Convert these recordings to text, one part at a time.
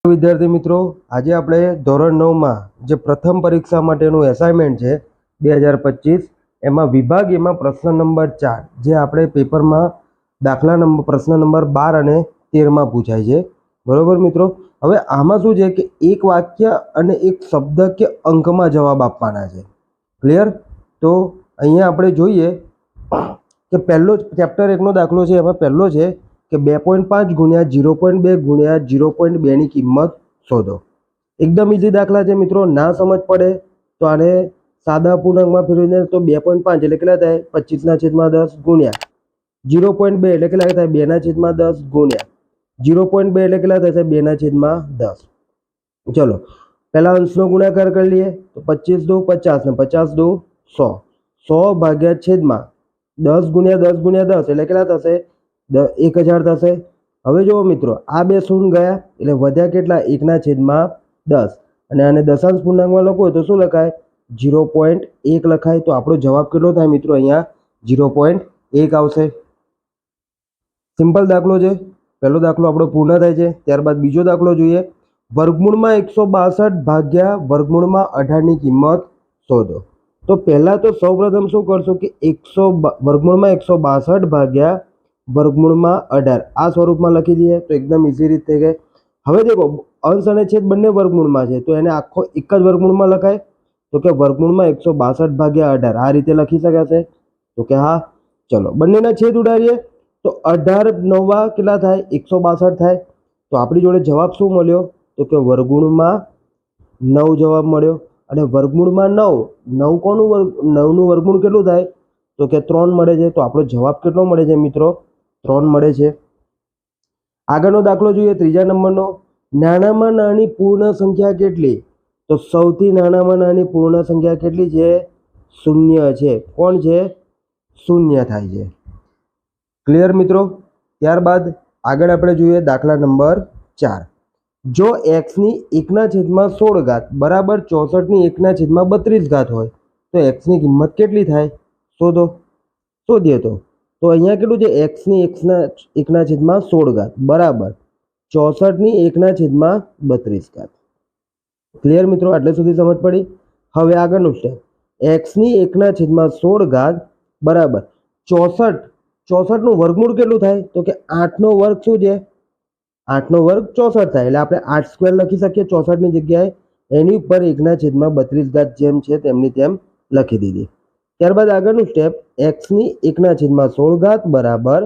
વિદ્યાર્થી મિત્રો, આજે આપણે ધોરણ 9 માં જે પ્રથમ પરીક્ષા માટેનું એસાઇનમેન્ટ છે 2025 એમાં વિભાગ એમાં પ્રશ્ન નંબર 4 જે આપણે પેપરમાં દાખલા નંબર પ્રશ્ન નંબર 12 અને 13 માં પૂછાય છે. બરોબર મિત્રો, હવે આમાં શું છે કે એક વાક્ય અને એક શબ્દ કે અંકમાં જવાબ આપવાના છે. ક્લિયર? તો અહીંયા આપણે જોઈએ કે પહેલો ચેપ્ટર 1 નો દાખલો છે. એમાં પહેલો છે કે 2.5 ગુણ્યા 0.2 ગુણ્યા 0.2 ની કિંમત શોધો. એકદમ ઈઝી દાખલા છે મિત્રો. ના સમજ પડે તો આને સાદા પૂર્ણાંકમાં ફેરવીને તો 2.5 એટલે કેટલા થાય 25/10 ગુણ્યા 0.2 એટલે કેટલા થાય 2/10 ગુણ્યા 0.2 એટલે કેટલા થશે 2/10. ચલો પહેલા અંશનો ગુણાકાર કરી લઈએ તો 25 દુ 50 ને 50 દુ 100. 100 ભાગ્યા છેદમાં 10 ગુણ્યા 10 ગુણ્યા 10 એટલે કેટલા થશે 1000 થશે. હવે જુઓ મિત્રો, આ બે શૂન્ય ગયા એટલે વધ્યા કેટલા 1/10 અને આને દશાંશ પૂર્ણાંકમાં લખવું હોય તો શું લખાય 0.1 લખાય. તો આપણો જવાબ કેટલો થાય મિત્રો? અહીંયા 0.1 આવશે. સિમ્પલ દાખલો છે. પહેલો દાખલો આપણો પૂર્ણ થાય છે. ત્યારબાદ બીજો દાખલો જોઈએ. વર્ગમૂળમાં 162 ભાગ્યા વર્ગમૂળમાં 18 ની કિંમત શોધો. તો પહેલા તો સૌપ્રથમ શું કરશો કે વર્ગમૂળમાં 162 ભાગ્યા વર્ગમૂળમાં 18 આ સ્વરૂપમાં લખી દઈએ તો એકદમ ઈઝી રીત થઈ ગઈ. હવે દેખો, અંશ અને છેદ બંને વર્ગમૂળમાં છે તો એને આખો એક જ વર્ગમૂળમાં લખાય. તો કે વર્ગમૂળમાં 162 ભાગ્યા 18 આ રીતે લખી શકાશે. તો કે હા. ચલો બંનેના છેદ ઉડાડીએ તો 18 9 કેટલા થાય 162 થાય. તો આપણી જોડે જવાબ શું મળ્યો? તો કે વર્ગમૂળમાં 9 જવાબ મળ્યો. અને વર્ગમૂળમાં 9 કોનું 9 નું વર્ગમૂળ કેટલું થાય? તો કે 3 મળે છે. તો આપણો જવાબ કેટલો મળે છે મિત્રો? 3 મળે છે. આગળનો દાખલો જોઈએ, ત્રીજા નંબરનો. નાનામાં નાની પૂર્ણ સંખ્યા કેટલી? તો સૌથી નાનામાં નાની પૂર્ણ સંખ્યા કેટલી છે? 0 છે. કોણ છે? 0 થાય છે. ક્લિયર મિત્રો? ત્યારબાદ આગળ આપણે જોઈએ દાખલા નંબર 4. જો x ની 1/16 બરાબર 64 ની 1/32 હોય તો x ની કિંમત કેટલી થાય? શોધો. શોધીએ તો અહીંયા કેટલું છે? x ની 1/16 બરાબર 64 ની 1/32. ક્લિયર મિત્રો? આટલે સુધી સમજ પડી. હવે આગળનું સ્ટેપ. x ની 1/16 બરાબર 64 નું વર્ગમૂળ કેટલું થાય? તો કે 8 નો વર્ગ શું છે? 8 નો વર્ગ 64 થાય. એટલે આપણે 8² લખી શકીએ 64 ની જગ્યાએ. એની ઉપર 1/32 જેમ છે તેમની તેમ લખી દીધી. ત્યારબાદ આગળનું સ્ટેપ. x ની 1/16 બરાબર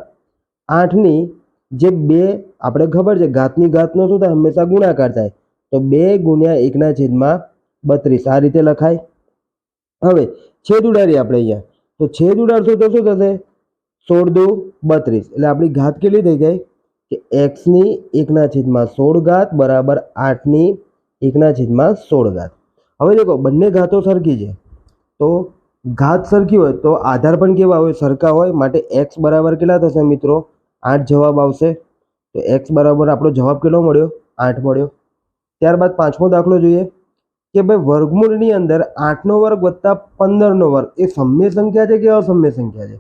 8 ની જે 2 આપણે ખબર છે ઘાતની ઘાતનો શું થાય? હંમેશા ગુણાકાર થાય. તો 2 ગુણ્યા 1/32 આ રીતે લખાય. હવે છેદ ઉડાડીએ આપણે અહીંયા. તો છેદ ઉડાડશું તો શું થશે? 16 દુ 32 એટલે આપણી ઘાત કેટલી થઈ ગઈ કે x ની 1/16 બરાબર 8 ની 1/16. હવે દેખો બંને ઘાતો સરખી છે તો ઘાત સરખી હોય તો આધાર પણ કેવા હોય? સરખા હોય. માટે x બરાબર કેટલા થશે મિત્રો? 8 જવાબ આવશે. તો x બરાબર આપણો જવાબ કેટલો મળ્યો? 8 મળ્યો. ત્યારબાદ પાંચમો દાખલો જોઈએ કે ભાઈ વર્ગમૂળની અંદર 8 નો વર્ગ વત્તા 15 નો વર્ગ એ સમય સંખ્યા છે કે અસમય સંખ્યા છે?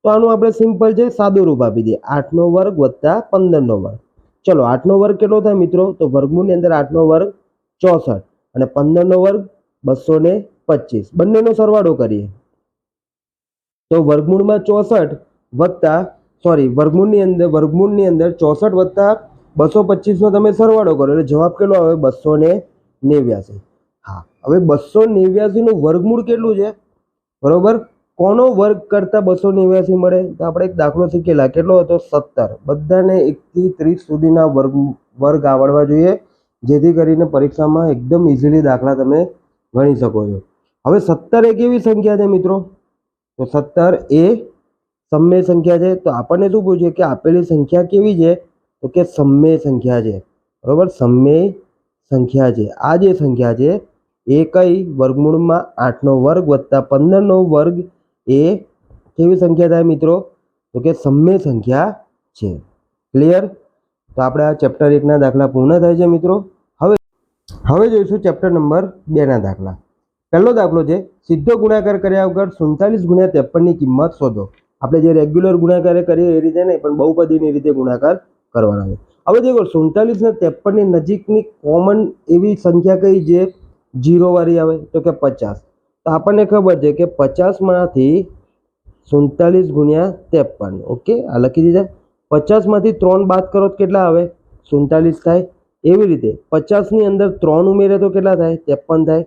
તો આનું આપણે સિમ્પલ છે સાદું રૂપ આપી દઈએ. 8 નો વર્ગ વત્તા 15 નો વર્ગ. ચલો 8 નો વર્ગ કેટલો થાય મિત્રો? તો વર્ગમૂળની અંદર 8 નો વર્ગ 64 અને 15 નો વર્ગ 225. બંનેનો સરવાળો કરીએ તો વર્ગમૂળમાં 64 વત્તા વર્ગમૂળની અંદર 64 વત્તા 225 નો તમે સરવાળો કરો એટલે જવાબ કેટલો આવે? 289. હા, હવે 289 નું વર્ગમૂળ કેટલું છે? બરોબર. કોનો વર્ગ કરતા 289 મળે? તો આપણે એક દાખલો શીખેલા. કેટલો હતો? 17. બધાને 1 થી 30 સુધીના વર્ગ આવડવા જોઈએ જેથી કરીને પરીક્ષામાં એકદમ ઇઝીલી દાખલા તમે ગણી શકો છો. હવે 17 એ કેવી સંખ્યા છે મિત્રો? તો 17 એ સમય સંખ્યા છે. તો આપણને શું પૂછ્યું કે આપેલી સંખ્યા કેવી છે? તો કે સમય સંખ્યા છે. બરોબર, સમય સંખ્યા છે. આ જે સંખ્યા છે એ કઈ? વર્ગમૂળમાં 8 નો વર્ગ વત્તા 15 નો વર્ગ એ કેવી સંખ્યા થાય મિત્રો? તો કે સમય સંખ્યા છે. ક્લિયર? તો આપણે આ ચેપ્ટર 1 ના દાખલા પૂર્ણ થાય છે મિત્રો. હવે જોઈશું ચેપ્ટર નંબર 2 ના દાખલા. પહેલો દાખલો છે સીધો ગુણાકાર કર્યા વગર 47 ગુણ્યા 53 ની કિંમત શોધો. આપણે જે રેગ્યુલર ગુણાકાર કરીએ એ રીતે નહીં પણ બહુપદીની રીતે ગુણાકાર કરવાનો છે. હવે દેખો 47 ને 53 ની નજીકની કોમન એવી સંખ્યા કઈ જે 0 વાળી આવે તો કે 50. તો આપણને ખબર છે કે 50 માંથી 47 ગુણ્યા 53. ઓકે, આ લખી દીધા. 50 માંથી 3 બાદ કરો તો કેટલા આવે? 47 થાય. એવી રીતે 50 ની અંદર 3 ઉમેરે તો કેટલા થાય? 53 થાય.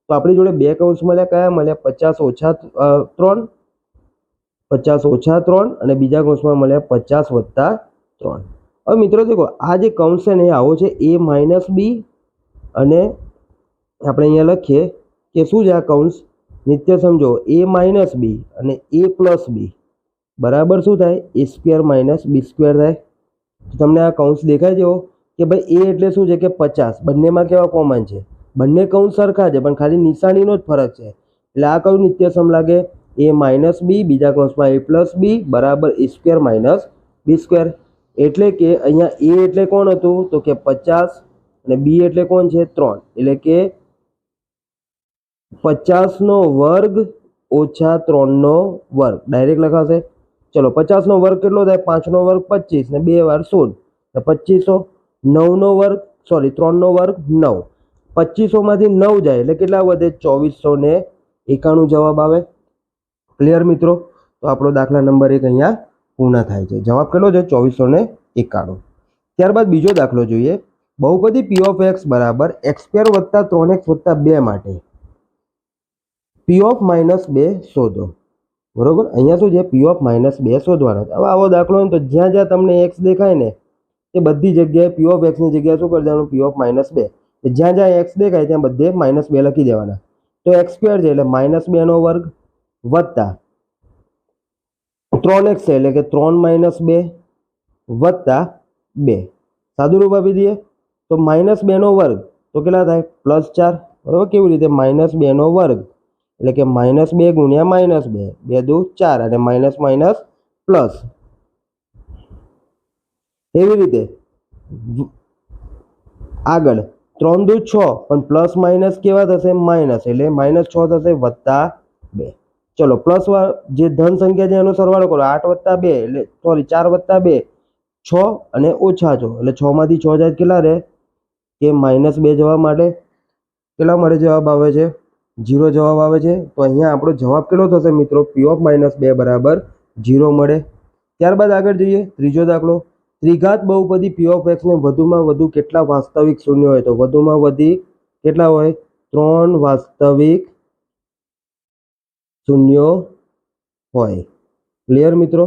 તો આપણી જોડે બે કૌંસ મળ્યા, કયા મળ્યા? 50 ઓછા 3, 50 ઓછા 3 અને બીજા કૌંસમાં મળ્યા 50 વત્તા 3. હવે મિત્રો દેખો આ જે કૌંસ છે ને એ આવો છે a માઇનસ બી, અને આપણે અહીંયા લખીએ કે શું છે આ કૌંસ? નિત્ય સમજો a માઇનસ બી અને a પ્લસ બી બરાબર શું થાય? a square minus B square થાય. તો તમને આ કૌંસ દેખાય જેવો કે ભાઈ a એટલે શું છે કે 50, બંનેમાં કેવા કોમન છે? બંને કૌંસ સરખા છે પણ ખાલી નિશાનીનો જ ફરક છે. એટલે આ કયું નિત્ય સમ લાગે? a માઇનસ બી બીજા કૌંસમાં a પ્લસ બી બરાબર a square minus B square. એટલે કે અહીંયા a એટલે કોણ હતું? તો કે 50 અને b એટલે કોણ છે? 3. એટલે કે 50 નો વર્ગ ઓછા 3 નો વર્ગ ડાયરેક્ટ લખાશે. ચલો 50 નો વર્ગ કેટલો થાય? 5 નો વર્ગ 25 ને 2 વાર 16 ને 2500. 9 નો વર્ગ 3 નો વર્ગ 9. 2500 માંથી 9 જાય એટલે કેટલા વધે? 2491 જવાબ આવે. ક્લિયર મિત્રો? તો આપણો દાખલા નંબર 1 અહીંયા પૂર્ણ થાય છે. જવાબ કેટલો છે? 2491. ત્યારબાદ બીજો દાખલો જોઈએ. બહુપદી p of x બરાબર x² વત્તા 3x વત્તા 2 માટે p of -2 શોધો. બરોબર, અહીંયા શું છે? p of -2 શોધવાનો. હવે આવો દાખલો હોય ને તો જ્યાં જ્યાં તમને x દેખાય ને એ બધી જગ્યાએ p of x ની જગ્યાએ શું કરી દેવાનું? p of -2. જ્યાં જ્યાં x દેખાય ત્યાં બધે -2 લખી દેવાના. તો x² છે એટલે -2 નો વર્ગ વત્તા 3x છે એટલે કે 3 - 2 વત્તા 2. સાદું રૂપ આપી દઈએ તો -2 નો વર્ગ તો કેટલા થાય? +4. બરાબર, કેવી રીતે? -2 નો વર્ગ એટલે કે -2 ગુણ્યા -2, 2 દુ 4 અને માઇનસ માઇનસ પ્લસ. એવી રીતે આગળ 3 દુ 6 પણ પ્લસ માઇનસ કેવા થશે? માઇનસ, એટલે -6 થશે વત્તા 2. ચલો પ્લસ જે ધન સંખ્યા છે એનો સરવાળો કરો. 8 વત્તા 2 એટલે 4 વત્તા 2 6 અને ઓછા 6 એટલે 6 માંથી 6 જાય કેટલા રહે? કે -2 જવાબ માટે કેટલા મળે? જવાબ આવે છે 0 જવાબ આવે છે. તો અહીંયા આપણો જવાબ કેટલો થશે મિત્રો? p of -2 બરાબર 0 મળે. ત્યારબાદ આગળ જઈએ. ત્રીજો દાખલો. ત્રિઘાત બહુપદી p of x ને વધુમાં વધુ કેટલા વાસ્તવિક શૂન્ય હોય? તો વધુમાં વધી કેટલા હોય? 3 વાસ્તવિક શૂન્યો હોય. ક્લિયર મિત્રો?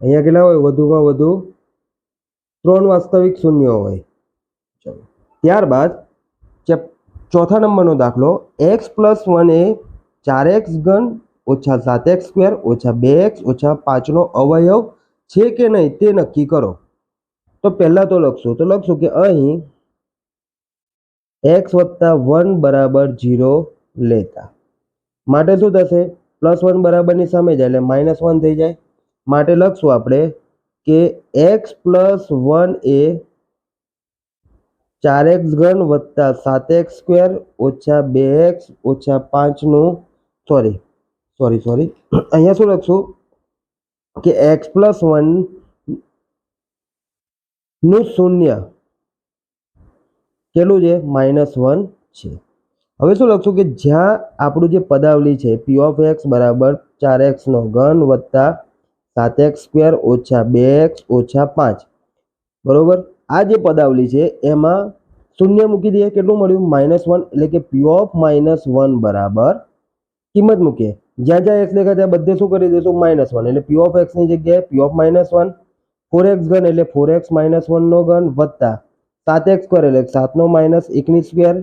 અહીંયા કેટલા હોય? વધુમાં વધુ 3 વાસ્તવિક શૂન્યો હોય. ચલો ત્યારબાદ ચોથા નંબરનો દાખલો. x + 1 એ 4x ઘન ઓછા 7x² ઓછા 2x ઓછા 5 નો અવયવ છે કે નહીં તે નક્કી કરો. તો પહેલા તો લખશું કે અહીં x + 1 બરાબર 0 લેતા માટે શું થશે? +1 બરાબરની સામે જાય એટલે -1 થઈ જાય. માટે લખશું આપણે કે x + 1 એ 4x ઘન વત્તા 7x² ઓછા 2x ઓછા 5 નું અહીંયા શું લખશું કે x + 1 નું શૂન્ય કેટલું છે? -1 છે. હવે શું લખશું કે જ્યાં આપણું જે પદાવલી છે p of x બરાબર 4x નો ઘન વત્તા 7x² ઓછા 2x ઓછા 5 બરોબર, આ જે પદાવલી છે એમાં શૂન્ય મૂકી દઈએ. કેટલું મળ્યું? -1. એટલે કે p of -1 બરાબર કિંમત મૂકીએ. જ્યાં જ્યાં x દેખાય ત્યાં બધે શું કરી દઈશું? -1. એટલે p of x ની જગ્યાએ p of -1. 4x ઘન એટલે 4x - 1 નો ઘન વત્તા 7x² એટલે 7 નો -1 ની સ્ક્વેર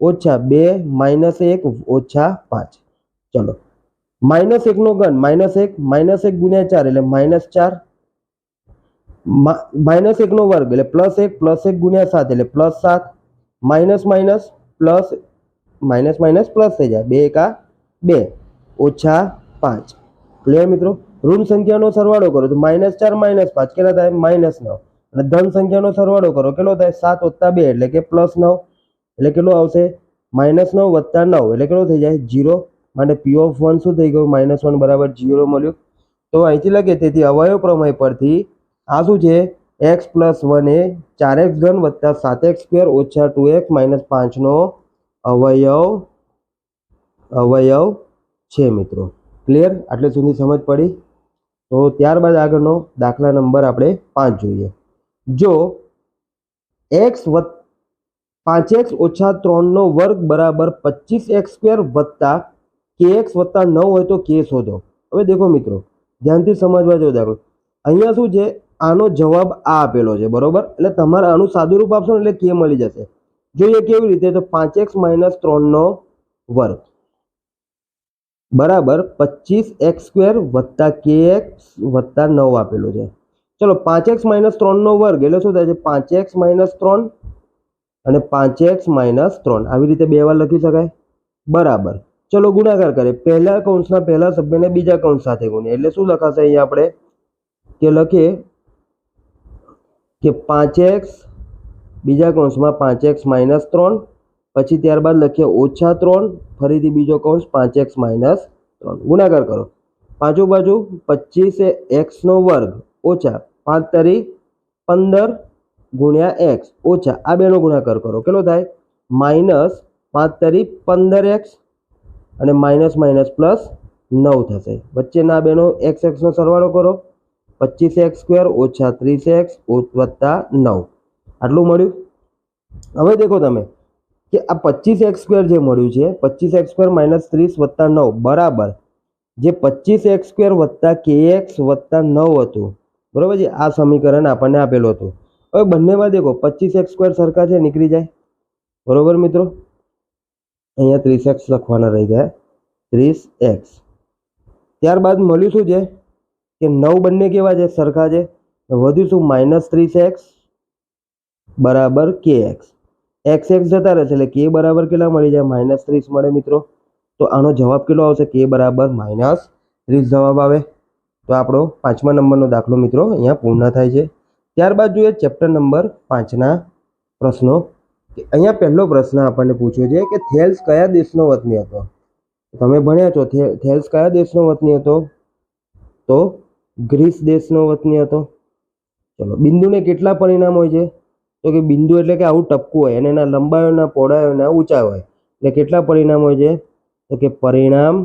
ઓછા 2 - 1 ઓછા 5. ચલો -1 નો ઘન -1 ગુણ્યા 4 એટલે -4. -1 નો વર્ગ એટલે +1 ગુણ્યા 7 એટલે +7. Minus minus plus minus plus થઈ જાય. 2 એકા 2 ઓછા 5. ક્લિયર મિત્રો? ઋણ સંખ્યાનો સરવાળો કરો તો -4 - 5 કેટલા થાય? -9. અને ધન સંખ્યાનો સરવાળો કરો કેટલો થાય? 7 + 2 એટલે કે +9. એટલે કેટલો આવશે? -9 વત્તા 9 એટલે કેટલો થઈ જાય? 0. માટે p of 1 શું થઈ ગયું? -1 બરાબર 0 મળ્યું. તો અહીંથી લખીએ તેથી અવયવ પ્રમેય પરથી આ શું છે? એક્સ પ્લસ 1 એ 4x ઘન વત્તા 7x સ્ક્વેર ઓછા 2x માઇનસ 5નો અવયવ છે મિત્રો. ક્લિયર? આટલે સુધી સમજ પડી? તો ત્યારબાદ આગળનો દાખલા નંબર આપણે 5 જોઈએ. જો x 5x ઓછા 3નો વર્ગ બરાબર 25x સ્ક્વેર વત્તા kx વત્તા 9 હોય તો k શોધો. હવે દેખો મિત્રો, ધ્યાનથી સમજવા જો દાખલો. અહીંયા શું છે, આનો જવાબ આ આપેલો છે, બરોબર? એટલે તમારે આનું સાદું રૂપ આપશો ને એટલે k મળી જશે. જોઈએ કેવી રીતે, તો 5x માઇનસ 3નો વર્ગ બરાબર 25x સ્ક્વેર વત્તા kx વત્તા 9 આપેલું છે. ચલો 5x માઇનસ 3નો વર્ગ એટલે શું થાય છે, 5x માઇનસ 3 અને 5x માઇનસ 3 આવી રીતે બે વાર લખી શકાય. બરાબર, ચલો ગુણાકાર કરીએ. પહેલા કૌંસના પહેલા સભ્યને બીજા કૌંસ સાથે ગુણીએ એટલે શું લખાશે અહીંયા આપણે કે લખીએ કે 5x બીજા કૌંસમાં 5x માઇનસ 3, પછી ત્યારબાદ લખીએ ઓછા 3, ફરીથી બીજો કૌંસ 5x માઇનસ 3. ગુણાકાર કરો. પાછું બાજુ 25x નો વર્ગ ઓછા 5 તરી 15 ગુણ્યા x ઓછા આ બેનો ગુણાકાર કરો. કેટલો થાય? માઇનસ 5 તરી 15x અને માઇનસ માઇનસ પ્લસ 9 થશે. વચ્ચેના બેનો x નો સરવાળો કરો. 25x સ્ક્વેર ઓછા 30x વત્તા 9 આટલું મળ્યું. હવે દેખો તમે કે આ 25x સ્ક્વેર જે મળ્યું છે, 25x સ્ક્વેર માઇનસ 30 વત્તા 9 બરાબર જે 25x સ્ક્વેર વત્તા kx વત્તા 9 હતું, બરોબર છે? આ સમીકરણ આપણને આપેલું હતું. હવે બંનેમાં દેખો 25x સ્ક્વેર સરખા છે, નીકળી જાય, બરોબર મિત્રો? અહીંયા 30x લખવાના રહી ગયા, 30x. ત્યારબાદ મળ્યું શું છે કે 9 બંને કેવા છે, સરખા છે. વધ્યું શું, માઇનસ 30x બરાબર kx. x જતા રહેશે એટલે k બરાબર કેટલા મળી જાય, માઇનસ 30 મળે મિત્રો. તો આનો જવાબ કેટલો આવશે, k બરાબર માઇનસ 30 જવાબ આવે. તો આપણો 5મા નંબરનો દાખલો મિત્રો અહીંયા પૂર્ણ થાય છે. ત્યારબાદ જોઈએ ચેપ્ટર નંબર 5ના પ્રશ્નો. અહીંયા પહેલો પ્રશ્ન આપણને પૂછ્યો છે કે થેલ્સ કયા દેશનો વતની હતો? તમે ભણ્યા છો થેલ્સ કયા દેશનો વતની હતો? તો ગ્રીસ દેશનો વતની હતો. ચલો, બિંદુને કેટલા પરિણામ હોય છે? તો કે બિંદુ એટલે કે આવું ટપકું હોય અને એના લંબાઈઓના પહોળાઈઓના ઊંચા હોય એટલે કેટલા પરિણામ હોય છે? તો કે પરિણામ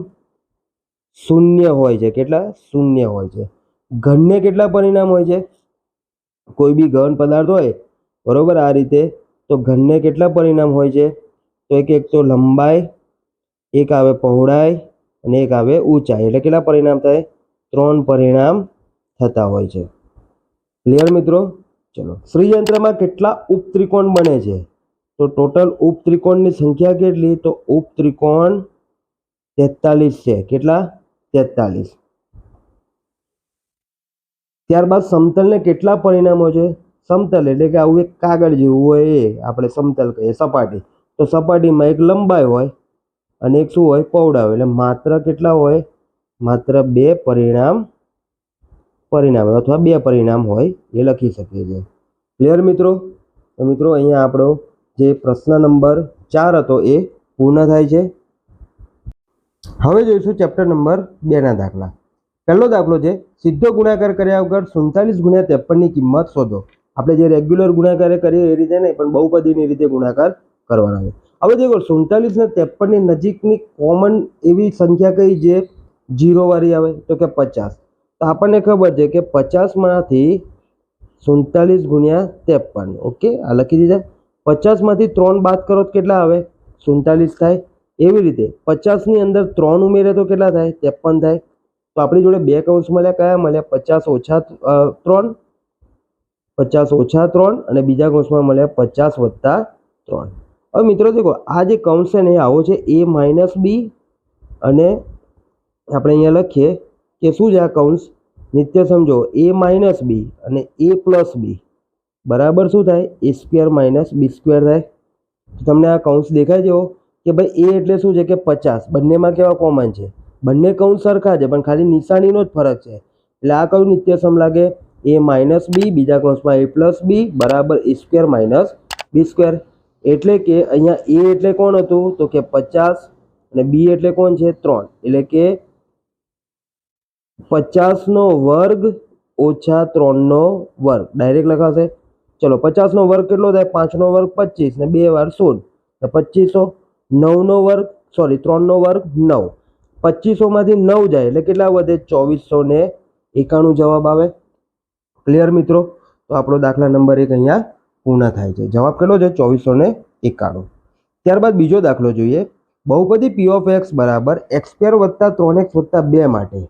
0 હોય છે. કેટલા? 0 હોય છે. ઘનને કેટલા પરિણામ હોય છે? કોઈ બી ઘન પદાર્થ હોય, બરોબર, આ રીતે, તો ઘનને કેટલા પરિણામ હોય છે? તો એક તો લંબાઈ, એક આવે પહોળાઈ અને એક આવે ઊંચાઈ એટલે કેટલા પરિણામ થાય? 3 પરિણામ થતા હોય છે. ક્લિયર મિત્રો? ચલો, શ્રીયંત્રમાં કેટલા ઉપત્રિકોણ બને છે? તો ટોટલ ઉપત્રિકોણની સંખ્યા કેટલી? તો ઉપત્રિકોણ 43 છે. કેટલા? 43. ત્યારબાદ સમતલને કેટલા પરિણામો છે? સમતલ એટલે કે આવું એક કાગળ જેવું હોય એ આપણે સમતલ કહીએ, સપાટી. તો સપાટીમાં એક લંબાઈ હોય અને એક શું હોય? પહોળાઈ હોય. એટલે માત્ર કેટલા હોય? માત્ર 2 પરિણામ અથવા 2 પરિણામ હોય એ લખી શકીએ છીએ. ક્લિયર મિત્રો? તો મિત્રો અહીંયા આપણો જે પ્રશ્ન નંબર 4 હતો એ પૂર્ણ થાય છે. હવે જોઈશું ચેપ્ટર નંબર 2ના દાખલા. પહેલો દાખલો છે સીધો ગુણાકાર કર્યા વગર 47 ગુણ્યા 53ની કિંમત શોધો. આપણે જે રેગ્યુલર ગુણાકાર કરીએ એ રીતે નહીં, પણ બહુપદીની રીતે ગુણાકાર કરવાના છે. હવે દેખો 47 ને 53ની નજીકની કોમન એવી સંખ્યા કઈ જે 0 વાળી આવે? તો કે 50. તો આપણને ખબર છે કે 50માંથી 47 ગુણ્યા 53, ઓકે, આ લખી દીધા. 50માંથી 3 બાદ કરો તો કેટલા આવે? 47 થાય. એવી રીતે 50ની અંદર 3 ઉમેરે તો કેટલા થાય? 53 થાય. તો આપણી જોડે બે કૌંસ મળ્યા, કયા મળ્યા? 50 ઓછા 3, 50 ઓછા 3 અને બીજા કૌંસમાં મળ્યા 50 વત્તા 3. હવે મિત્રો દેખો આ જે કૌંસ છે ને એ આવો છે a માઇનસ બી અને આપણે અહીંયા લખીએ કે શું છે આ કૌંસ? નિત્ય સમજો a માઇનસ બી અને a પ્લસ બી બરાબર શું થાય? a square minus B square થાય. તમને આ કૌંસ દેખાય જેવો કે ભાઈ a એટલે શું છે કે 50, બંનેમાં કેવા કોમન છે? બંને કૌંસ સરખા છે પણ ખાલી નિશાનીનો જ ફરક છે. એટલે આ કયું નિત્યસમ લાગે? a માઇનસ બી બીજા કૌંસમાં a પ્લસ બી બરાબર a square minus B square. એટલે કે અહીંયા a એટલે કોણ હતું? તો કે 50 અને b એટલે કોણ છે? 3. એટલે કે 50નો વર્ગ ઓછા 3નો વર્ગ ડાયરેક્ટ લખાશે. ચલો 50નો વર્ગ કેટલો થાય? 5નો વર્ગ 25 ને 2 વાર 16 તો 2500. 9નો વર્ગ 3નો વર્ગ 9. 2500 માંથી 9 જાય એટલે કેટલા વધે? 2491 જવાબ આવે. ક્લિયર મિત્રો? તો આપણો દાખલા નંબર 1 અહીંયા પૂર્ણ થાય છે. જવાબ કેટલો છે? 2491. ત્યારબાદ બીજો દાખલો જોઈએ. બહુપદી p of x બરાબર x² વત્તા 3x વત્તા 2 માટે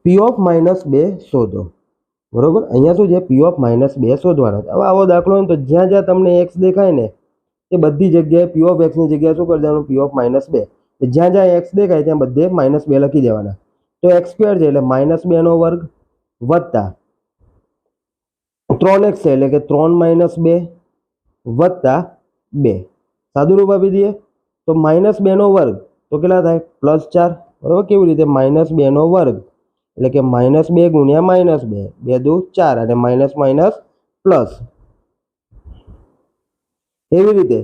p of -2 શોધો. બરોબર, અહીંયા શું છે? p of -2 શોધવાનો. હવે આવો દાખલો હોય ને તો જ્યાં જ્યાં તમને x દેખાય ને એ બધી જગ્યાએ p of x ની જગ્યાએ શું કરી દેવાનું? p of -2. જ્યાં જ્યાં x દેખાય ત્યાં બધે -2 લખી દેવાના. તો x² છે એટલે -2 નો વર્ગ વત્તા 3x છે એટલે કે 3 - 2 વત્તા 2. સાદું રૂપ આપી દઈએ તો -2 નો વર્ગ તો કેટલા થાય? +4. બરાબર, કેવી રીતે? -2 નો વર્ગ એટલે કે -2 ગુણ્યા -2 2 દુ 4 અને માઇનસ માઇનસ પ્લસ. એવી રીતે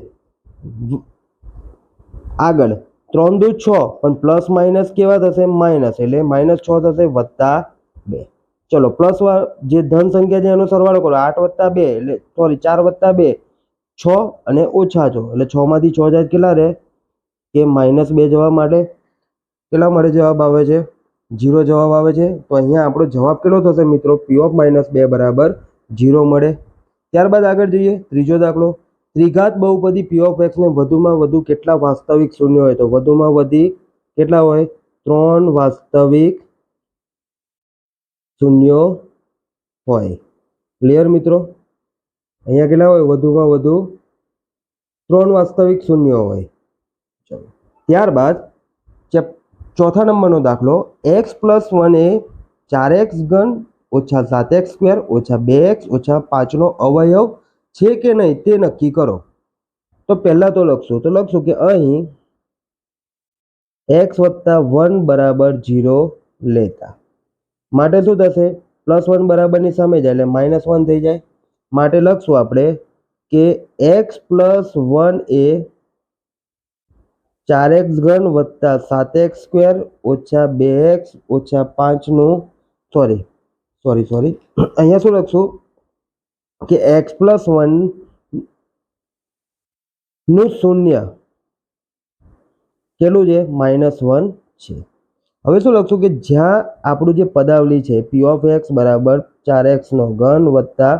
આગળ 3 દુ 6 પણ પ્લસ માઇનસ કેવા થશે? માઇનસ એટલે -6 થશે વત્તા 2. ચલો પ્લસ જે ધન સંખ્યા છે એનો સરવાળો કરો. 8 વત્તા 2 એટલે 4 વત્તા 2 6 અને ઓછા 6 એટલે 6 માંથી 6 જાય કેટલા રહે? કે -2 જવાબ માટે કેટલા મળે? જવાબ આવે છે 0 જવાબ આવે છે. તો અહીંયા આપણો જવાબ કેટલો થશે મિત્રો? p of -2 બરાબર 0 મળે. ત્યારબાદ આગળ જોઈએ ત્રીજો દાખલો. ત્રિઘાત બહુપદી p of x ને વધુમાં વધુ કેટલા વાસ્તવિક શૂન્ય હોય? તો વધુમાં વધી કેટલા હોય? 3 વાસ્તવિક શૂન્યો હોય. ક્લિયર મિત્રો? અહીંયા કેટલા હોય? વધુમાં વધુ 3 વાસ્તવિક શૂન્યો હોય. ચલો ત્યારબાદ ચોથા નંબરનો દાખલો. x + 1 એ 4x ઘન ઓછા 7x² ઓછા 2x ઓછા 5 નો અવયવ છે કે નહીં તે નક્કી કરો. તો પહેલા તો લખશું કે અહીં x + 1 બરાબર 0 લેતા માટે શું થશે? +1 બરાબરની સામે જાય એટલે -1 થઈ જાય. માટે લખશું આપણે કે x + 1 એ 4x ઘન વત્તા 7x² ઓછા 2x ઓછા 5 નું અહીંયા શું લખશું કે x + 1 નું શૂન્ય કેટલું છે? -1 છે. હવે શું લખશું કે જ્યાં આપણું જે પદાવલી છે p of x બરાબર 4x નો ઘન વત્તા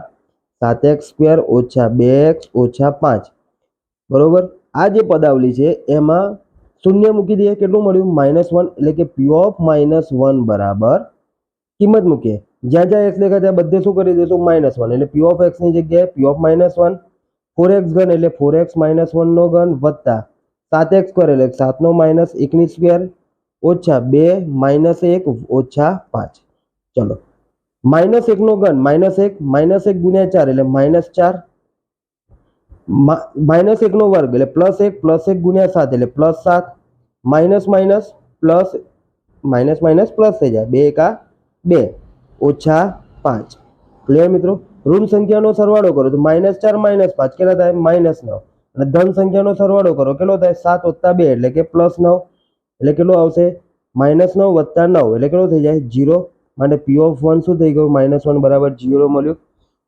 7x² ઓછા 2x ઓછા 5 બરોબર, આ જે પદાવલી છે એમાં શૂન્ય મૂકી દઈએ. કેટલું મળ્યું? -1 એટલે કે p of -1 બરાબર કિંમત મૂકીએ. જ્યાં જ્યાં x દેખાય ત્યાં બધે શું કરી દઈશું? -1 એટલે p of x ની જગ્યાએ p of -1. 4x ઘન એટલે 4x - 1 નો ઘન વત્તા 7x² એટલે 7 નો -1 ની સ્ક્વેર ઓછા 2 - 1 ઓછા 5. ચલો -1 નો ઘન -1 ગુણ્યા 4 એટલે -4. -1 નો વર્ગ એટલે +1 ગુણ્યા 7 એટલે +7. Minus minus plus minus minus plus થઈ જાય. 2 × 2 ઓછા 5. ક્લિયર મિત્રો? ઋણ સંખ્યાનો સરવાળો કરો તો -4 - 5 કેટલા થાય? -9. અને ધન સંખ્યાનો સરવાળો કરો કેટલો થાય? 7 + 2 એટલે કે +9 એટલે કેટલો આવશે? -9 + 9 એટલે કેટલો થઈ જાય? 0. માટે p of 1 શું થઈ ગયું? -1 બરાબર 0 મળ્યું.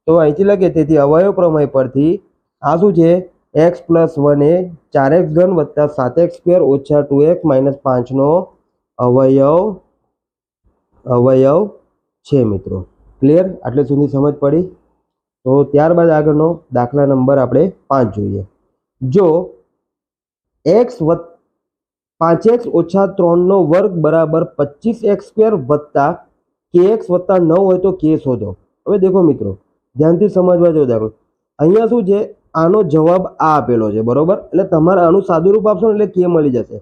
તો અહીંથી લખીએ તેથી અવયવ પ્રમેય પરથી આ શું છે? x + 1 એ 4x ઘન વત્તા 7x² ઓછા 2x - 5 નો અવયવ છે મિત્રો. ક્લિયર? આટલે સુધી સમજ પડી? તો ત્યારબાદ આગળનો દાખલા નંબર આપણે 5 જોઈએ. જો x 5x ઓછા 3 નો વર્ગ બરાબર 25x² વત્તા kx વત્તા 9 હોય તો k શોધો. હવે દેખો મિત્રો ધ્યાનથી સમજવા જો દાખલો. અહીંયા શું છે? આનો જવાબ આ આપેલો છે બરોબર, એટલે તમારે આનું સાદું રૂપ આપશો ને એટલે k મળી જશે.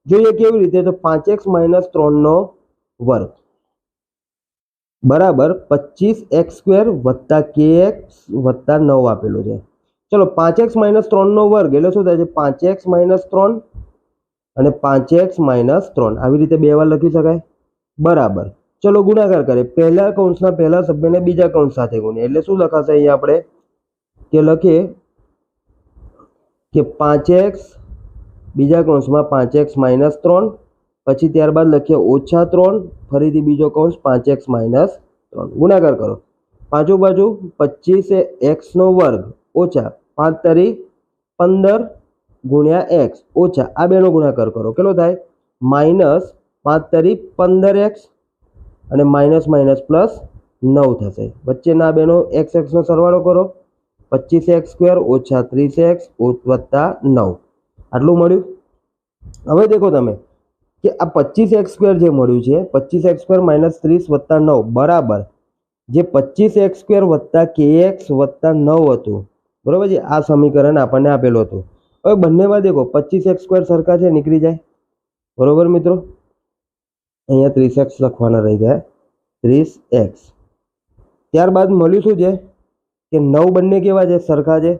જોઈએ કેવી રીતે? તો 5x - 3 નો વર્ગ બરાબર 25x² વત્તા kx વત્તા 9 આપેલું છે. ચલો 5x - 3 નો વર્ગ એટલે શું થાય છે? 5x - 3 અને 5x - 3 આવી રીતે બે વાર લખી શકાય બરાબર. ચલો ગુણાકાર કરીએ. પહેલા કૌંસના પહેલા સભ્યને બીજા કૌંસ સાથે ગુણીએ એટલે શું લખાશે? અહીંયા આપણે કે લખીએ કે 5x બીજા કૌંસમાં 5x - 3 પછી ત્યારબાદ લખીએ -3 ફરીથી બીજો કૌંસ 5x - 3 ગુણાકાર કરો. પાછું બાજુ 25x² ઓછા 5 તારી 15 ગુણ્યા x ઓછા આ બેનો ગુણાકાર કરો. કેટલો થાય? -5 તારી 15x અને માઇનસ માઇનસ પ્લસ 9 થશે. વચ્ચેના આ બેનો x નો સરવાળો કરો. 25x² ઓછા 30x વત્તા 9 આટલું મળ્યું. હવે દેખો તમે કે આ 25x² જે મળ્યું છે 25x² - 30 વત્તા 9 બરાબર જે 25x² વત્તા kx વત્તા 9 હતું બરાબર છે. આ સમીકરણ આપણને આપેલું હતું. હવે બંનેમાં દેખો 25x² સરખા છે નીકળી જાય બરોબર મિત્રો. અહીંયા 30x લખવાના રહી ગયા 30x. ત્યારબાદ મળ્યું શું છે કે 9 બંને કેવા છે? સરખા છે.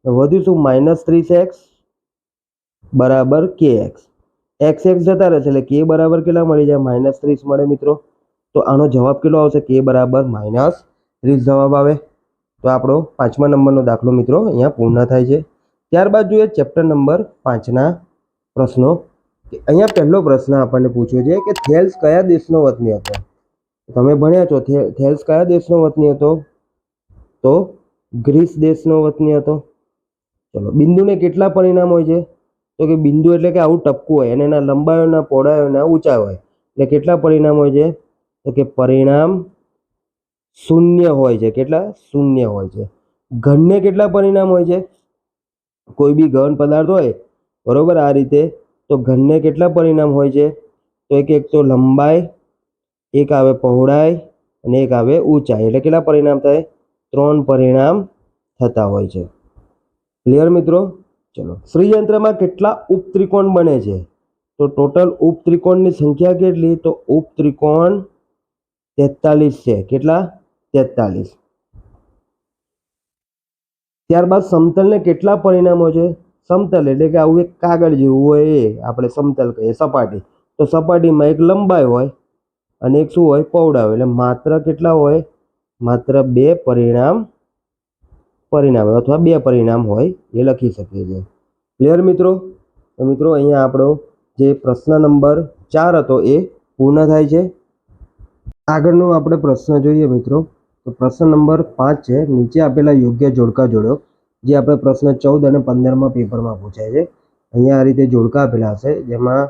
વધ્યું શું? -30x બરાબર kx. x જતા રહેશે એટલે k બરાબર કેટલા મળી જાય? -30 મળે મિત્રો. તો આનો જવાબ કેટલો આવશે? k બરાબર -30 જવાબ આવે. તો આપણો 5મા નંબરનો દાખલો મિત્રો અહીંયા પૂર્ણ થાય છે. ત્યારબાદ જોઈએ ચેપ્ટર નંબર 5ના પ્રશ્નો. અહીંયા પહેલો પ્રશ્ન આપણને પૂછ્યો છે કે થેલ્સ કયા દેશનો વતની હતો? તમે ભણ્યા છો થેલ્સ કયા દેશનો વતની હતો? તો ગ્રીસ દેશનો વતની હતો. ચલો, બિંદુને કેટલા પરિણામ હોય છે? તો કે બિંદુ એટલે કે આવું ટપકું હોય અને એના લંબાઈઓના પહોળાઈઓના ઊંચાઈ હોય એટલે કેટલા પરિણામ હોય છે? તો કે પરિણામ 0 હોય છે. કેટલા? 0 હોય છે. ઘનને કેટલા પરિણામ હોય છે? કોઈ બી ઘન પદાર્થ હોય બરોબર આ રીતે તો ઘનને કેટલા પરિણામ હોય છે? તો એક તો લંબાઈ, એક આવે પહોળાઈ અને એક આવે ઊંચાઈ એટલે કેટલા પરિણામ થાય? 3 પરિણામ થતા હોય છે. ક્લિયર મિત્રો? ચલો, શ્રીયંત્રમાં કેટલા ઉપત્રિકોણ બને છે? તો ટોટલ ઉપત્રિકોણની સંખ્યા કેટલી? તો ઉપત્રિકોણ 43 છે. કેટલા? 43. ત્યારબાદ સમતલને કેટલા પરિણામો છે? સમતલ એટલે કે આવું એક કાગળ જેવું હોય એ આપણે સમતલ કહીએ. સપાટી તો સપાટીમાં એક લંબાઈ હોય અને એક શું હોય? પહોળાઈ હોય. એટલે માત્ર કેટલા હોય? માત્ર 2 પરિણામ અથવા 2 પરિણામ હોય એ લખી શકીએ છીએ. ક્લિયર મિત્રો? તો મિત્રો અહીંયા આપણો જે પ્રશ્ન નંબર 4 હતો એ પૂર્ણ થાય છે. આગળનો આપણે પ્રશ્ન જોઈએ મિત્રો. તો પ્રશ્ન નંબર 5 છે. નીચે આપેલા યોગ્ય જોડકા જોડો. જે આપણે પ્રશ્ન 14 અને 15માં પેપરમાં પૂછાય છે. અહીંયા આ રીતે જોડકા આપેલા હશે જેમાં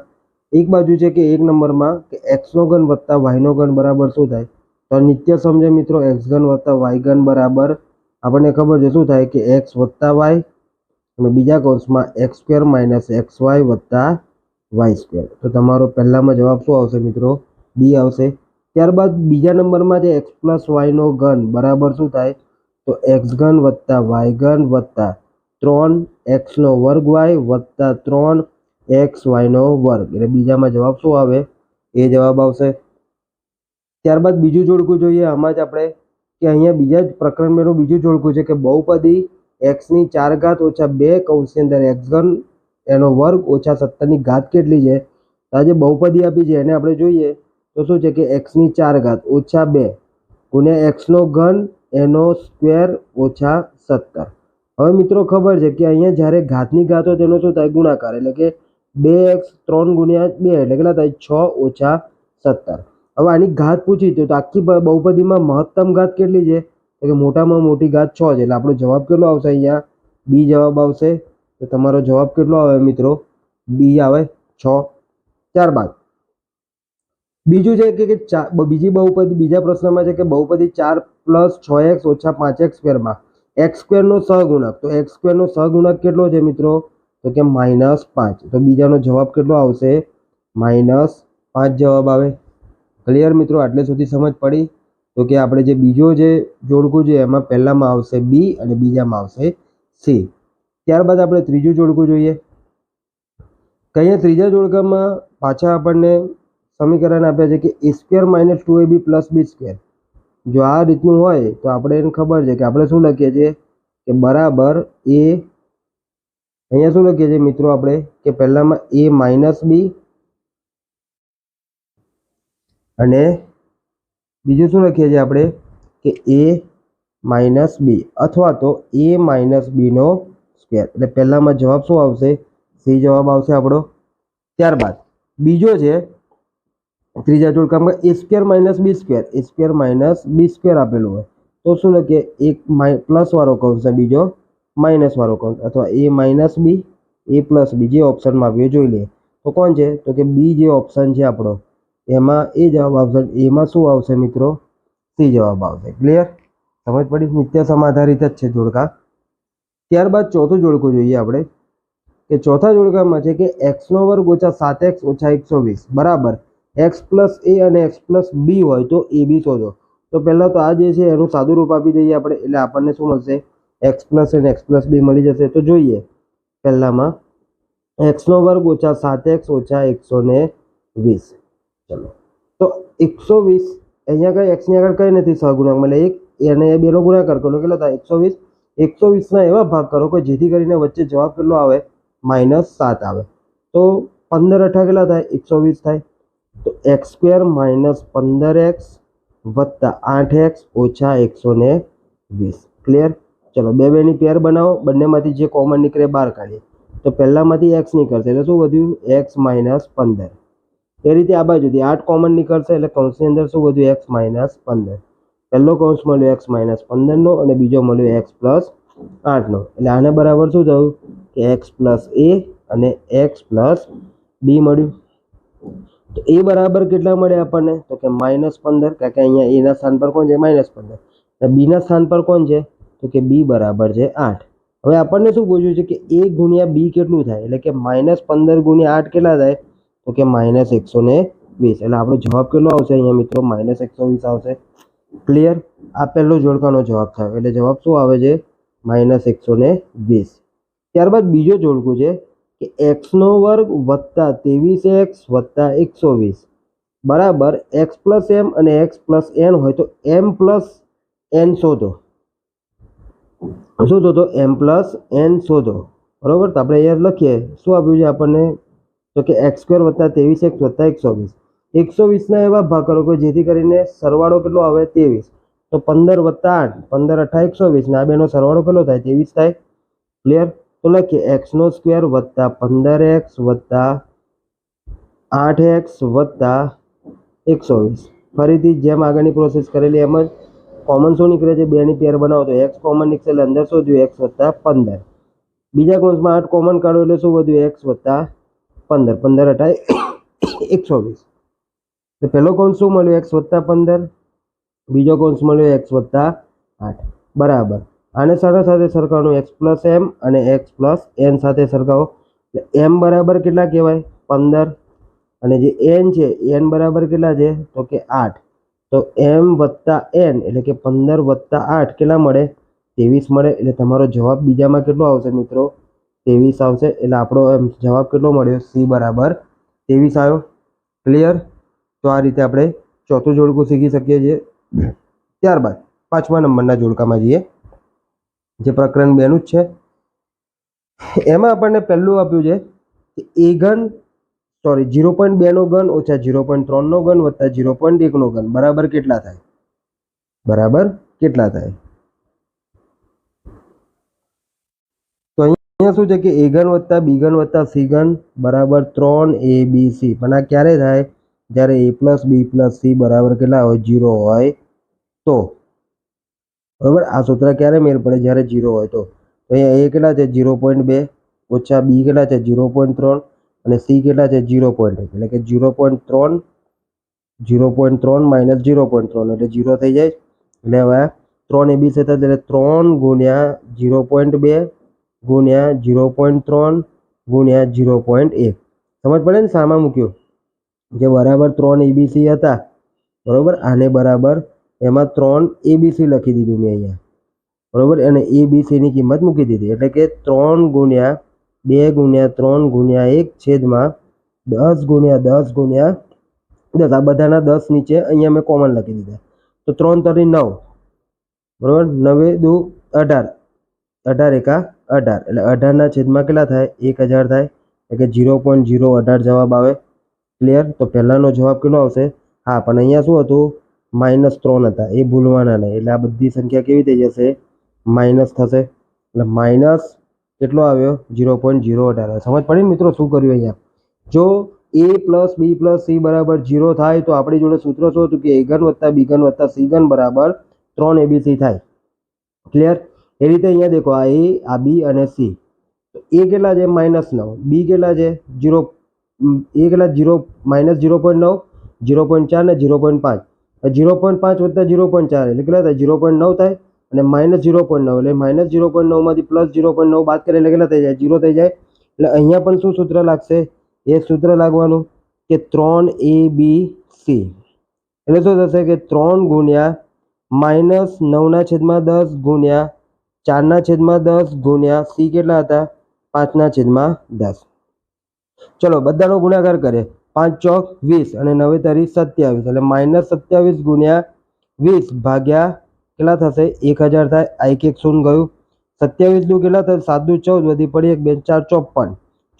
એક બાજુ છે કે એક નંબરમાં કે x નો ઘન વત્તા y નો ઘન બરાબર શું થાય? તો નિત્ય સમજે મિત્રો. x ઘન વત્તા y ઘન બરાબર આપણને ખબર છે શું થાય કે x વત્તા y અને બીજા કૌંસમાં x² - xy વત્તા y². તો તમારો પહેલામાં જવાબ શું આવશે મિત્રો? બી આવશે. ત્યારબાદ બીજા નંબરમાં જે x + y નો ઘન બરાબર શું થાય? તો x ઘન વત્તા y ઘન વત્તા 3x² y વત્તા 3xy² એટલે બીજામાં જવાબ શું આવે? એ જવાબ આવશે. ત્યારબાદ બીજું જોડકું જોઈએ. આમાં જ આપણે કે અહીંયા બીજા જ પ્રકરણનું બીજું જોડકું છે કે બહુપદી x⁴ ઓછા 2 કૌંસની અંદર x ઘન એનો વર્ગ ઓછા 17 ની ઘાત કેટલી છે? તો આ જે બહુપદી આપી છે એને આપણે જોઈએ તો શું છે કે x⁴ ઓછા 2 ગુણ્યા x નો ઘન એનો સ્ક્વેર ઓછા 17. હવે મિત્રો ખબર છે કે અહીંયા જ્યારે ઘાતની ઘાત હોય તેનો શું થાય? ગુણાકાર. એટલે કે 2x 3 ગુણ્યા 2 એટલે કેટલા થાય? 6 ઓછા 17. હવે આની ઘાત પૂછી તો આખી બહુપદીમાં મહત્તમ ઘાત કેટલી છે? તો કે મોટામાં મોટી ઘાત 6 છે. એટલે આપણો જવાબ કેટલો આવશે? અહીંયા બી જવાબ આવશે. તો તમારો જવાબ કેટલો આવે મિત્રો? બી આવે 6. ત્યારબાદ બીજું છે કે બીજી બહુપદી બીજા પ્રશ્નમાં છે કે બહુપદી 4 + 6x ઓછા 5x² માં x² નો સહગુણક. તો x² નો સહગુણક કેટલો છે મિત્રો? તો કે -5. તો બીજાનો જવાબ કેટલો આવશે? -5 જવાબ આવે. ક્લિયર મિત્રો? આટલે સુધી સમજ પડી? તો કે આપણે જે બીજો જે જોડકું છે એમાં પહેલામાં આવશે બી અને બીજામાં આવશે સી. ત્યારબાદ આપણે ત્રીજું જોડકું જોઈએ. અહીંયા ત્રીજા જોડકામાં પાછા આપણને સમીકરણ આપ્યા છે કે a² - 2ab + b². જો આ રીતનું હોય તો આપણે એને ખબર છે કે આપણે શું લખીએ છીએ કે બરાબર એ અહીંયા શું લખીએ છીએ મિત્રો આપણે કે પહેલામાં a - b અને બીજું શું લખીએ છીએ આપણે કે a - b અથવા તો a - b નો સ્ક્વેર. એટલે પહેલામાં જવાબ શું આવશે? સી જવાબ આવશે આપણો. ત્યારબાદ બીજો છે ત્રીજા જોડકામાં a square minus b square આપેલું હોય તો શું લખીએ? એક પ્લસ વાળો કૌંસ ને બીજો માઇનસ વાળો કૌંસ, અથવા a minus b a plus b જે ઓપ્શનમાં આવ્યો જોઈ લઈએ. તો કોણ છે? તો કે બી જે ઓપ્શન છે આપણો એમાં એ જવાબ આવશે. એમાં શું આવશે મિત્રો? સી જવાબ આવશે. ક્લિયર? સમજ પડી? નિત્યસમ આધારિત જ છે જોડકા. ત્યારબાદ ચોથું જોડકું જોઈએ આપણે કે ચોથા જોડકામાં છે કે x² - 7x - 120 બરાબર x પ્લસ a અને x પ્લસ b હોય તો a b શોધો. તો પહેલાં તો આ જે છે એનું સાદું રૂપ આપી દઈએ આપણે, એટલે આપણને શું મળશે? x પ્લસ અને x પ્લસ b મળી જશે. તો જોઈએ પહેલામાં x² - 7x - 120. ચલો, તો 120 અહીંયા કઈ x ની આગળ કઈ નથી સહગુણક, એટલે એક અને એ બેનો ગુણાકાર કરો કેટલો થાય? 120. 120 ના એવા ભાગ કરો કે જેથી કરીને વચ્ચે જવાબ કેટલો આવે? -7 આવે. તો 15 × 8 કેટલા થાય? 120 થાય. તો x² - 15x + 8x - 120. ક્લિયર? ચલો, બે ની પેર બનાવો, બંનેમાંથી જે કોમન નીકળે બહાર કાઢીએ. તો પહેલામાંથી x નીકળશે એટલે શું વધ્યું? x - 15. એ રીતે આ બાજુથી 8 કોમન નીકળશે એટલે કૌંસની અંદર શું વધ્યું? x - 15. પહેલો કૌંસ મળ્યો x - 15 નો અને બીજો મળ્યો x + 8 નો. એટલે આને બરાબર શું થયું? કે x + a અને x + b મળ્યું. તો a બરાબર કેટલા મળે આપણને? તો કે -15, કારણ કે અહીંયા a ના સ્થાન પર કોણ છે? -15. અને b ના સ્થાન પર કોણ છે? તો કે b બરાબર છે 8. હવે આપણને શું પૂછ્યું છે કે a × b કેટલું થાય? એટલે કે -15 × 8 કેટલા થાય? તો કે -120. એટલે આપણો જવાબ કેટલો આવશે અહીંયા મિત્રો? -120 આવશે. ક્લિયર? આ પહેલો જોડકાનો જવાબ થયો. એટલે જવાબ શું આવે છે? -120. ત્યારબાદ બીજો જોડકું છે કે x² + 23x + 120 બરાબર x + m અને x + n હોય તો m + n શોધો. શું શોધો? m + n શોધો. બરોબર? તો આપણે અહીંયા લખીએ શું આપ્યું છે આપણને? તો કે x² + 23x + 120. 120 ના એવા ભાગ કરો કે જેથી કરીને સરવાળો કેટલો આવે? 23. તો 15 + 8, 15 × 8 = 120. આ બેનો સરવાળો કેટલો થાય? 23 થાય. ક્લિયર? તો લખીએ x² + 15x + 8x + 120. ફરીથી જેમ આગળની પ્રોસેસ કરેલી એમ જ કોમન શું નીકળે છે? બે ની પેર બનાવો તો x કોમન નીકળે એટલે અંદર શું થયું? x + 15. બીજા કૌંસમાં 8 કોમન કાઢો એટલે શું વધ્યું? x + 15. 15 × 8 = 120. તો પહેલો કૌંસ શું મળ્યો? x + 15. બીજો કૌંસ મળ્યો x + 8 બરાબર. આને સાથે સરખાવવાનું x + m અને x + n સાથે સરખાવો. એટલે m બરાબર કેટલા કહેવાય? 15. અને જે n છે n બરાબર કેટલા છે? તો કે 8. તો m + n એટલે કે 15 + 8 કેટલા મળે? 23 મળે. એટલે તમારો જવાબ બીજામાં કેટલો આવશે મિત્રો? 23 આવશે. એટલે આપણો જવાબ કેટલો મળ્યો? સી બરાબર 23 આવ્યો. ક્લિયર? તો આ રીતે આપણે ચોથું જોડકું શીખી શકીએ છીએ. ત્યારબાદ 5મા નંબરના જોડકામાં જઈએ, જે પ્રકરણ 2 નું જ છે. એમાં આપણને પહેલું આપ્યું છે કે 0.2 નો ઘન ઓછા 0.3 નો ઘન વત્તા 0.1 નો ઘન બરાબર કેટલા થાય? તો અહીંયા શું છે કે a ઘન વત્તા b ઘન વત્તા c ઘન બરાબર 3abc. પણ આ ક્યારે થાય? જ્યારે a + b + c બરાબર કેટલા હોય? 0 હોય તો. બરાબર? આ સૂત્ર ક્યારે મેળ પડે? જ્યારે 0 હોય તો. અહીંયા a કેટલા છે? 0.2 ઓછા b કેટલા છે? 0.3 અને c કેટલા છે? 0.1. એટલે કે 0.3 - 0.3 એટલે 0 થઈ જાય. એટલે હવે 3ab થતા એટલે 3 × 0.2 × 0.3 × 0.1. સમજ પડે ને? સામા મૂક્યું જે બરાબર 3abc હતા. બરોબર? આને બરાબર એમાં 3abc લખી દીધું મેં અહીંયા. બરોબર? અને abc ની કિંમત મૂકી દીધી. એટલે કે 3 × 2 × 3 × 1 છેદમાં 10 × 10 × 10. આ બધાના 10 નીચે અહીંયા મેં કોમન લખી દીધા. તો 3 × 3 = 9. બરોબર? 9 × 2 = 18. 18 × 1 = 18. એટલે 18 ના છેદમાં કેટલા થાય? 1000 થાય. એટલે કે 0.018 જવાબ આવે. ક્લિયર? તો પહેલાનો જવાબ કેટલો આવશે? હા, પણ અહીંયા શું હતું? -3 હતા. એ ભૂલવાના નહીં. એટલે આ બધી સંખ્યા કેવી થઈ જશે? માઇનસ થશે. એટલે માઇનસ કેટલો આવ્યો? 0.018. સમજ પડી મિત્રો શું કર્યું અહીંયા? જો a plus B plus C બરાબર 0 થાય તો આપણી જોડે સૂત્ર શું હતું કે a ઘન વત્તા b ઘન વત્તા c ઘન બરાબર 3abc થાય. ક્લિયર? એ રીતે અહીંયા દેખો આ a આ b અને c. તો a કેટલા છે -9, b કેટલા છે 0, a કેટલા 0 -0.9, 0.4 ને 0.5. 0.5 વત્તા 0.4 એટલે કેટલા થાય 0.9 થાય અને -0.9 એટલે -0.9 માંથી +0.9 બાદ કરીએ એટલે કેટલા થઈ જાય 0 થઈ જાય. એટલે અહીંયા પણ શું સૂત્ર લાગશે? એ સૂત્ર લાગવાનું કે 3abc એટલે શું થશે કે 3 ગુણ્યા -9/10 ગુણ્યા 4/10 ગુણ્યા c કેટલા હતા 5/10. ચલો બધાનો ગુણાકાર કરીએ. 5 ચોક 20 અને 9 તારી 27 એટલે -27 ગુણ્યા 20 ભાગ્યા કેટલા થશે 1000 થાય. આ એક શૂન્ય ગયું. 27 નું કેટલા થશે 7 દુ 14 વધી પડી 1 2 4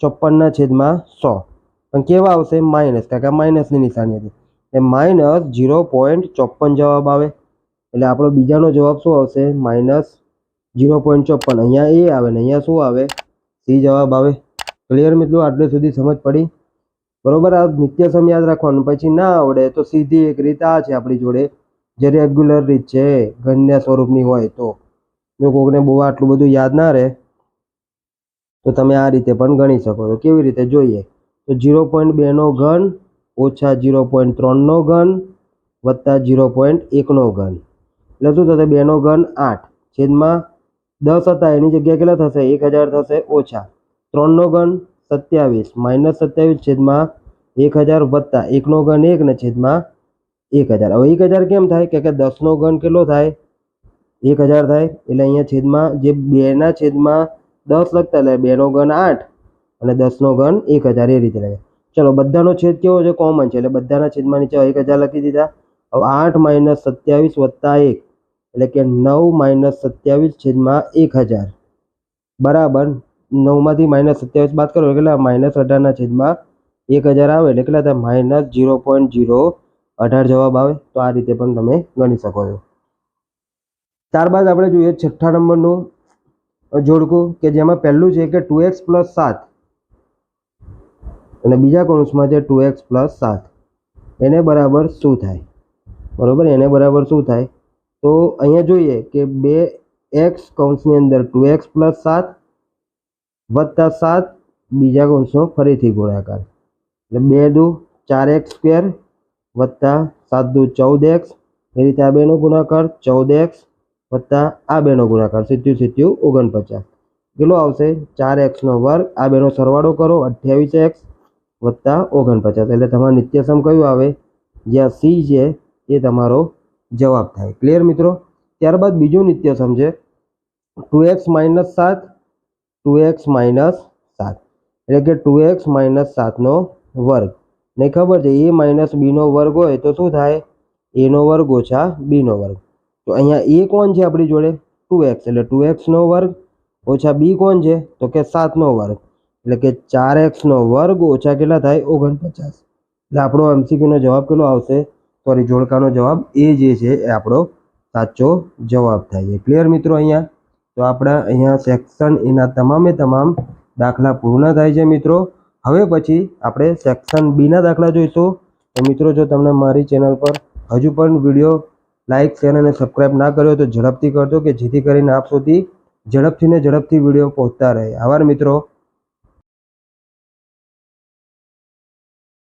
54, 54/100 પણ કેવા આવશે માઇનસ, કારણ કે માઇનસની નિશાની હતી એટલે -0.54 જવાબ આવે. એટલે આપણો બીજાનો જવાબ શું આવશે -0.54. અહીંયા એ આવે ને અહીંયા શું આવે સી જવાબ આવે. ક્લિયર મિત્રો? આટલે સુધી સમજ પડી? બરોબર. આ નિત્યસમ યાદ રાખવાનું. પછી ના આવડે તો સીધી એક રીત આ છે આપણી જોડે, જે રેગ્યુલર રીત છે ગણ્યા સ્વરૂપની હોય તો. જો કોઈને બહુ આટલું બધું યાદ ના રહે તો તમે આ રીતે પણ ગણી શકો છો. કેવી રીતે જોઈએ તો 0.2 નો ઘન ઓછા 0.3 નો ઘન વત્તા 0.1 નો ઘન એટલે શું થશે 2 નો ઘન 8 છેદમાં 10 હતા એની જગ્યાએ કેટલા થશે 1000 થશે ઓછા 3 નો ઘન 27 -27 છેદમાં 1000 વત્તા 1 નો ઘન 1 ને છેદમાં 1000. હવે 1000 કેમ થાય કે 10 નો ઘન કેટલો થાય 1000 થાય એટલે અહીંયા છેદમાં જે 2 ના છેદમાં 10 લખતા એટલે 2 નો ઘન 8 અને 10 નો ઘન 1000 એ રીતે લખે. ચલો બધાનો છેદ કેવો છે કોમન છે એટલે બધાના છેદમાં નીચે 1000 લખી દીધા. હવે 8 - 27 વત્તા 1 એટલે કે 9 - 27 છેદમાં 1000 બરાબર 9 માંથી -27 બાદ કરો એટલે -18 ના છેદમાં 1000 આવે એટલે કેટલા થાય -0.018 જવાબ આવે. તો આ રીતે પણ તમે ગણી શકો છો. ત્યારબાદ આપણે જોઈએ 6થા નંબરનું જોડકું કે જેમાં પહેલું છે કે 2x + 7 અને બીજા કૌંસમાં છે 2x + 7 એને બરાબર શું થાય? બરોબર, એને બરાબર શું થાય? તો અહીંયા જોઈએ કે 2x કૌંસની અંદર 2x + 7 વત્તા 7 બીજા કૌંસનો ફરીથી ગુણાકાર એટલે 2 દુ 4x² વત્તા 7 દુ 14x એ રીતે આ બેનો ગુણાકાર 14x વત્તા આ બેનો ગુણાકાર 7 × 7 = 49 કેટલો આવશે 4x². આ બેનો સરવાળો કરો 28x વત્તા 49 એટલે તમારું નિત્યસમ કયું આવે જ્યાં સી છે એ તમારો જવાબ થાય. ક્લિયર મિત્રો? ત્યારબાદ બીજું નિત્યસમ છે 2x - 7 2x - 7 એટલે કે 2x - 7 નો વર્ગ. ને ખબર છે a - b નો વર્ગ હોય તો શું થાય a નો વર્ગ ઓછા b નો વર્ગ. તો અહીંયા a કોણ છે આપણી જોડે 2x એટલે 2x નો વર્ગ ઓછા b કોણ છે તો કે 7 નો વર્ગ એટલે કે 4x નો વર્ગ ઓછા કેટલા થાય 49. એટલે આપણો MCQ નો જવાબ કેટલો આવશે સોરી જોડકાનો જવાબ એ જે છે એ આપણો સાચો જવાબ થાય છે. ક્લિયર મિત્રો? અહીંયા તો આપણા અહીંયા સેક્શન એના તમામે તમામ દાખલા પૂર્ણ થાય છે મિત્રો. હવે પછી આપણે સેક્શન બી ના દાખલા જોઈશું. તો મિત્રો જો તમને મારી ચેનલ પર હજુ પણ વિડીયો લાઇક શેર અને સબસ્ક્રાઈબ ના કર્યો તો ઝડપથી કરજો કે જેથી કરીને આપ સુધી ઝડપથી વિડીયો પહોંચતા રહે. આભાર મિત્રો.